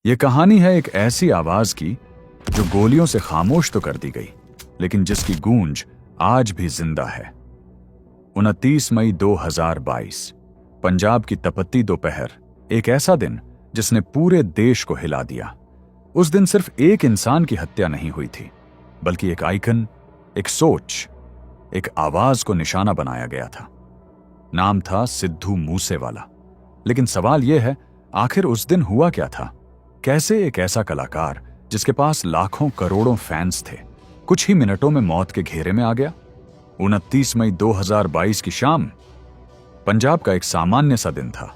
ये कहानी है एक ऐसी आवाज की जो गोलियों से खामोश तो कर दी गई, लेकिन जिसकी गूंज आज भी जिंदा है। 29 मई 2022, पंजाब की तपती दोपहर, एक ऐसा दिन जिसने पूरे देश को हिला दिया। उस दिन सिर्फ एक इंसान की हत्या नहीं हुई थी, बल्कि एक आइकन, एक सोच, एक आवाज को निशाना बनाया गया था। नाम था सिद्धू मूसेवाला। लेकिन सवाल यह है, आखिर उस दिन हुआ क्या था? कैसे एक ऐसा कलाकार जिसके पास लाखों करोड़ों फैंस थे, कुछ ही मिनटों में मौत के घेरे में आ गया? 29 मई 2022 की शाम पंजाब का एक सामान्य सा दिन था,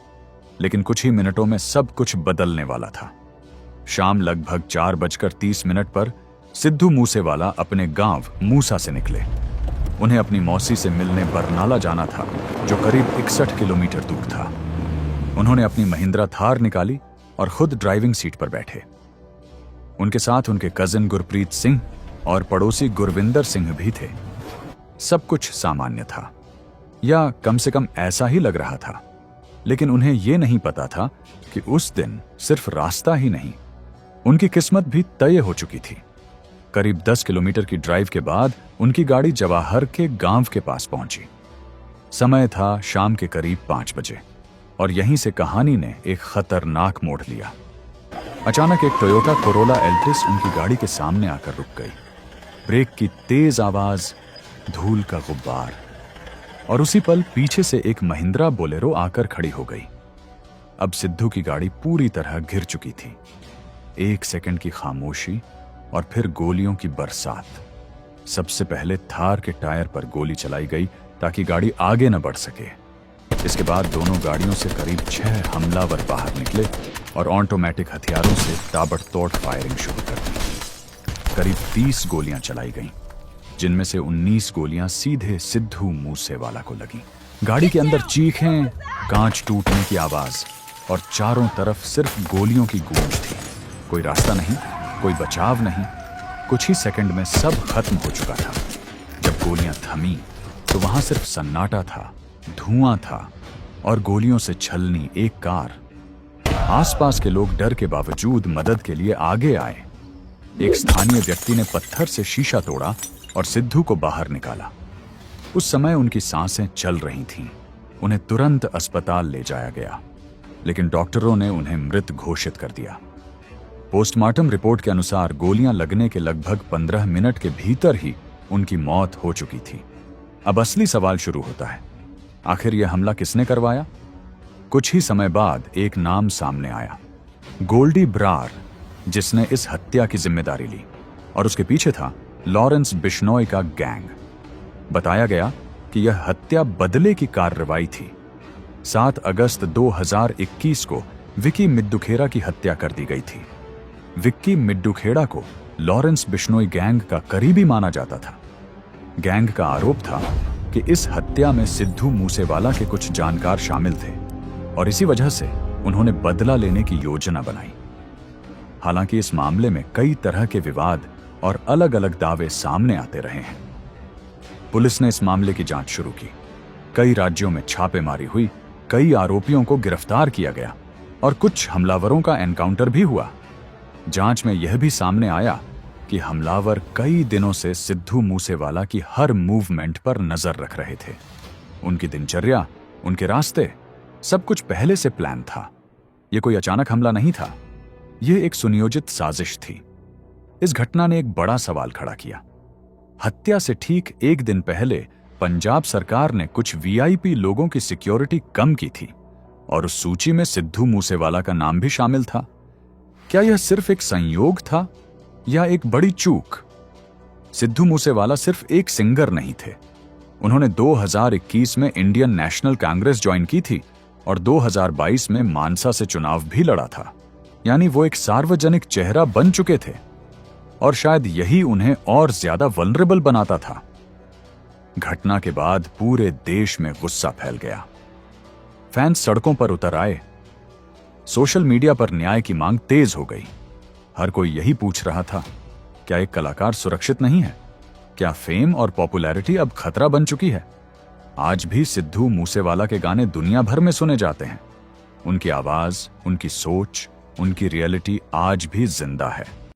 लेकिन कुछ ही मिनटों में सब कुछ बदलने वाला था। शाम लगभग 4:30 पर सिद्धू मूसेवाला अपने गांव मूसा से निकले। उन्हें अपनी मौसी से मिलने बरनाला जाना था, जो करीब 61 किलोमीटर दूर था। उन्होंने अपनी महिंद्रा थार निकाली और खुद ड्राइविंग सीट पर बैठे। उनके साथ उनके कजिन गुरप्रीत सिंह और पड़ोसी गुरविंदर सिंह भी थे। सब कुछ सामान्य था, या कम से कम ऐसा ही लग रहा था। लेकिन उन्हें यह नहीं पता था कि उस दिन सिर्फ रास्ता ही नहीं, उनकी किस्मत भी तय हो चुकी थी। करीब 10 किलोमीटर की ड्राइव के बाद उनकी गाड़ी जवाहर के गांव के पास पहुंची। समय था शाम के करीब 5 बजे, और यहीं से कहानी ने एक खतरनाक मोड़ लिया। अचानक एक टोयोटा कोरोला एल्टिस उनकी गाड़ी के सामने आकर रुक गई। ब्रेक की तेज आवाज, धूल का गुब्बार, और उसी पल पीछे से एक महिंद्रा बोलेरो आकर खड़ी हो गई। अब सिद्धू की गाड़ी पूरी तरह घिर चुकी थी। 1 सेकंड की खामोशी और फिर गोलियों की बरसात। सबसे पहले थार के टायर पर गोली चलाई गई ताकि गाड़ी आगे न बढ़ सके। इसके बाद दोनों गाड़ियों से करीब 6 हमलावर बाहर निकले और ऑटोमेटिक हथियारों से ताबड़तोड़ फायरिंग शुरू कर दी। करीब 30 गोलियां चलाई गईं, जिनमें से 19 गोलियां सीधे सिद्धू मूसेवाला को लगीं। गाड़ी के अंदर चीखें, कांच टूटने की आवाज और चारों तरफ सिर्फ गोलियों की गूंज थी। कोई रास्ता नहीं, कोई बचाव नहीं। कुछ ही सेकंड में सब खत्म हो चुका था। जब गोलियां थमी तो वहां सिर्फ सन्नाटा था, धुआं था और गोलियों से छलनी एक कार। आसपास के लोग डर के बावजूद मदद के लिए आगे आए। एक स्थानीय व्यक्ति ने पत्थर से शीशा तोड़ा और सिद्धू को बाहर निकाला। उस समय उनकी सांसें चल रही थीं। उन्हें तुरंत अस्पताल ले जाया गया, लेकिन डॉक्टरों ने उन्हें मृत घोषित कर दिया। पोस्टमार्टम रिपोर्ट के अनुसार गोलियां लगने के लगभग 15 मिनट के भीतर ही उनकी मौत हो चुकी थी। अब असली सवाल शुरू होता है, आखिर यह हमला किसने करवाया? कुछ ही समय बाद एक नाम सामने आया, गोल्डी ब्रार, जिसने इस हत्या की जिम्मेदारी ली। और उसके पीछे था लॉरेंस बिश्नोई का गैंग। बताया गया कि यह हत्या बदले की कार्रवाई थी। 7 अगस्त 2021 को विक्की मिड्डुखेड़ा की हत्या कर दी गई थी। विक्की मिड्डुखेड़ा को लॉरेंस बिश्नोई गैंग का करीबी माना जाता था। गैंग का आरोप था कि इस हत्या में सिद्धू मूसेवाला के कुछ जानकार शामिल थे और इसी वजह से उन्होंने बदला लेने की योजना बनाई। हालांकि इस मामले में कई तरह के विवाद और अलग अलग दावे सामने आते रहे हैं। पुलिस ने इस मामले की जांच शुरू की। कई राज्यों में छापेमारी हुई, कई आरोपियों को गिरफ्तार किया गया और कुछ हमलावरों का एनकाउंटर भी हुआ। जांच में यह भी सामने आया कि हमलावर कई दिनों से सिद्धू मूसेवाला की हर मूवमेंट पर नजर रख रहे थे। उनकी दिनचर्या, उनके रास्ते, सब कुछ पहले से प्लान था। यह कोई अचानक हमला नहीं था, यह एक सुनियोजित साजिश थी। इस घटना ने एक बड़ा सवाल खड़ा किया। हत्या से ठीक एक दिन पहले पंजाब सरकार ने कुछ वीआईपी लोगों की सिक्योरिटी कम की थी और उस सूची में सिद्धू मूसेवाला का नाम भी शामिल था। क्या यह सिर्फ एक संयोग था या एक बड़ी चूक? सिद्धू मूसेवाला सिर्फ एक सिंगर नहीं थे। उन्होंने 2021 में इंडियन नेशनल कांग्रेस ज्वाइन की थी और 2022 में मानसा से चुनाव भी लड़ा था। यानी वो एक सार्वजनिक चेहरा बन चुके थे, और शायद यही उन्हें और ज्यादा वल्नरेबल बनाता था। घटना के बाद पूरे देश में गुस्सा फैल गया। फैंस सड़कों पर उतर आए। सोशल मीडिया पर न्याय की मांग तेज हो गई। हर कोई यही पूछ रहा था, क्या एक कलाकार सुरक्षित नहीं है? क्या फेम और पॉपुलैरिटी अब खतरा बन चुकी है? आज भी सिद्धू मूसेवाला के गाने दुनिया भर में सुने जाते हैं। उनकी आवाज, उनकी सोच, उनकी रियलिटी आज भी जिंदा है।